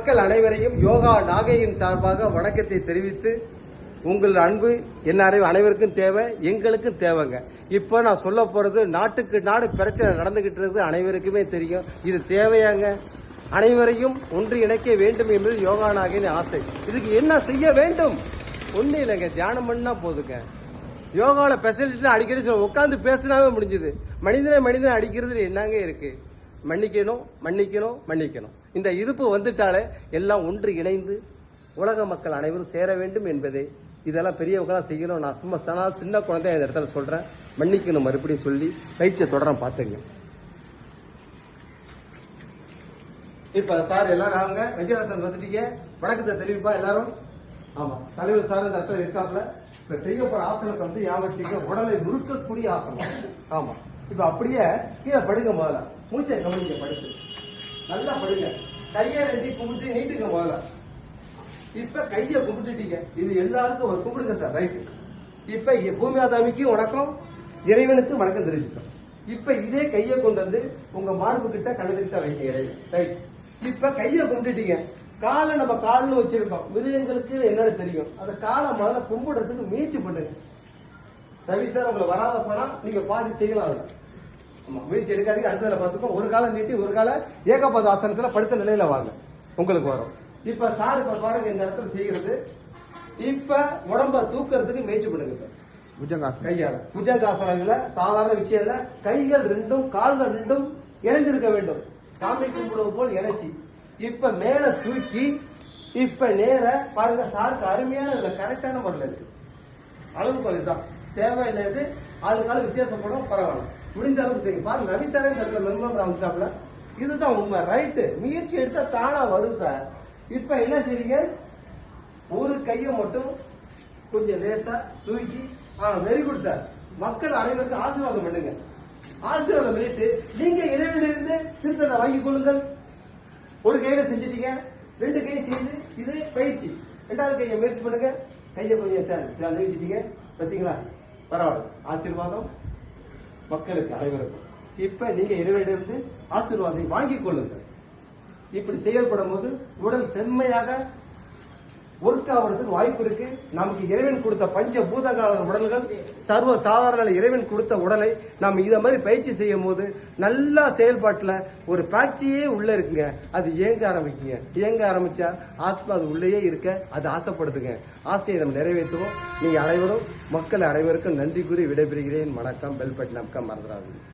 மக்கள் அனைவரையும் யோகா நாகையின் சார்பாக வணக்கத்தை தெரிவித்து, உங்கள் அன்பு அனைவருக்கும் தேவை, எங்களுக்கும் தேவைங்க. இப்ப நான் சொல்ல போறது, நாட்டுக்கு நாடு பிரச்சனை நடந்துகிட்டு இருக்கு, அனைவருக்குமே தெரியும். இது தேவையாங்க? அனைவரையும் ஒன்று இணைக்க வேண்டும் என்பது யோகா நாகையின் ஆசை. இதுக்கு என்ன செய்ய வேண்டும்? ஒண்ணு இல்லைங்க, தியானம் பண்ணா போதுங்க. யோகாவில ஸ்பெஷலிஸ்ட் அடிக்கடி உட்காந்து பேசினாவே முடிஞ்சது. மனிதனை அடிக்கிறதுல என்னங்க இருக்கு? மன்னிக்கணும், மன்னிக்கணும், மன்னிக்கணும். இந்த இருப்பு வந்துட்டாலே எல்லாம் ஒன்று இணைந்து உலக மக்கள் அனைவரும் சேர வேண்டும் என்பதே. இதெல்லாம் பெரியவங்களாம் செய்யணும். நான் சும்மா சின்ன குழந்தை இந்த இடத்துல சொல்றேன். மன்னிக்கணும் மறுபடியும் சொல்லி பயிற்சியை தொடரம் பார்த்துங்க. இப்ப சார் எல்லாரும் அவங்க விஜயரசன் வந்துட்டீங்க. வணக்கத்தை தெரிவிப்பா எல்லாரும். ஆமா, தலைவர் சார் இந்த இடத்துல இருக்காப்ல. இப்ப செய்ய போற ஆசனத்தை வந்து ஞாபகம், உடலை நுறுக்கக்கூடிய ஆசனம். ஆமா, இப்ப அப்படியே கீழே படுங்க. முதல்ல மூச்சை கவனிக்க, படுத்து நல்லா படுங்க. கையை ரெண்டி கும்பிட்டு நீட்டுங்க முதல்ல. இப்ப கையை கும்பிட்டுட்டீங்க. இது எல்லாருக்கும் ஒரு கும்பிடுங்க சார். ரைட்டு. இப்ப பூமியாதாமிக்கு வணக்கம், இறைவனுக்கு வணக்கம் தெரிவிச்சுட்டோம். இப்ப இதே கையை கொண்டு வந்து உங்க மார்பு கிட்ட கழுதுகிட்ட வைக்க இறைவன். ரைட். இப்ப கையை கும்பிட்டுட்டீங்க. காலை நம்ம கால்னு வச்சிருக்கோம். மிருகங்களுக்கு என்னன்னு தெரியும். அந்த காலை முதல்ல கும்பிடுறதுக்கு முயற்சி பண்ணுங்க. ரவி சார் உங்களை வராத போனா நீங்க பாதி செய்யலாம். முயற்சி எடுக்காதீங்க. அடுத்ததுல பார்த்துக்கோ. ஒரு காலை நீட்டி ஒரு காலை ஏகபாத ஆசனத்துல படுத்த நிலையில வாங்க, உங்களுக்கு வரும். இப்ப சார் இப்ப பாருங்க இந்த இடத்துல செய்யறது. இப்ப உடம்ப தூக்குறதுக்கு முயற்சி பண்ணுங்க சார். புஜங்காசனம் கையால. புஜங்காசனங்கள சாதாரண விஷயம் இல்ல. கைகள் ரெண்டும் கால்கள் ரெண்டும் இணைந்திருக்க வேண்டும். சாமி கும்பிடுவது போல் இணைச்சி இப்ப மேல தூக்கி இப்ப நேர பாருங்க. சாருக்கு அருமையான இதுல கரெக்டான முறையில் இருக்கு. அளவுக்கு இதுதான் தேவையில்லைது. ஆளுக்கால வித்தியாசப்படும், பரவாயில்ல. முடிந்த அளவுக்கு செய்யுங்க. பாருங்க ரவி சாரே இந்த இடத்துல மெம்பர் வந்துட்டாப்ல. இதுதான் உண்மை. ரைட்டு. முயற்சி எடுத்தா தானா வரும் சார். இப்ப என்ன செய்றீங்க? ஒரு கையை மட்டும் கொஞ்சம் லேசா தூக்கி, வெரி குட் சார். மக்கள் அனைவருக்கும் ஆசீர்வாதம் பண்ணுங்க. ஆசீர்வாதம் பண்ணிட்டு நீங்க இறைவனிலிருந்து திருத்தத்தை வாங்கிக் கொள்ளுங்கள். ஒரு கையில செஞ்சிட்டீங்க, ரெண்டு கை சேர்ந்து இது பயிற்சி. ரெண்டாவது கையை முயற்சி பண்ணுங்க. கையை கொஞ்சம் நீட்டிட்டீங்க. பார்த்தீங்களா? பரவாயில்ல. ஆசீர்வாதம் மக்களுக்கு அனைவருக்கும். இப்ப நீங்க இறைவனிடமிருந்து ஆசீர்வாதம் வாங்கிக் கொள்ளுங்கள். இப்படி செயல்படும் போது உடல் செம்மையாக ஒர்க் ஆகிறதுக்கு வாய்ப்பு இருக்கு. நமக்கு இறைவன் கொடுத்த பஞ்ச பூதகால உடல்கள் சர்வ சாதாரண இறைவன் கொடுத்த உடலை நம்ம இத மாதிரி பயிற்சி செய்யும் போது நல்லா செயல்பாட்டுல ஒரு ஃபேக்டரியே உள்ள இருக்குங்க. அது இயங்க ஆரம்பிக்குங்க. இயங்க ஆரம்பிச்சா ஆத்மா அது உள்ளேயே இருக்க அது ஆசைப்படுதுங்க. ஆசையை நம்ம நிறைவேற்றுவோம். நீங்க அனைவரும் மக்கள் அனைவருக்கும் நன்றி கூறி விடைபெறுகிறேன். வணக்கம். பெல் பட்டன் அமுக்க மறந்துடாதீங்க.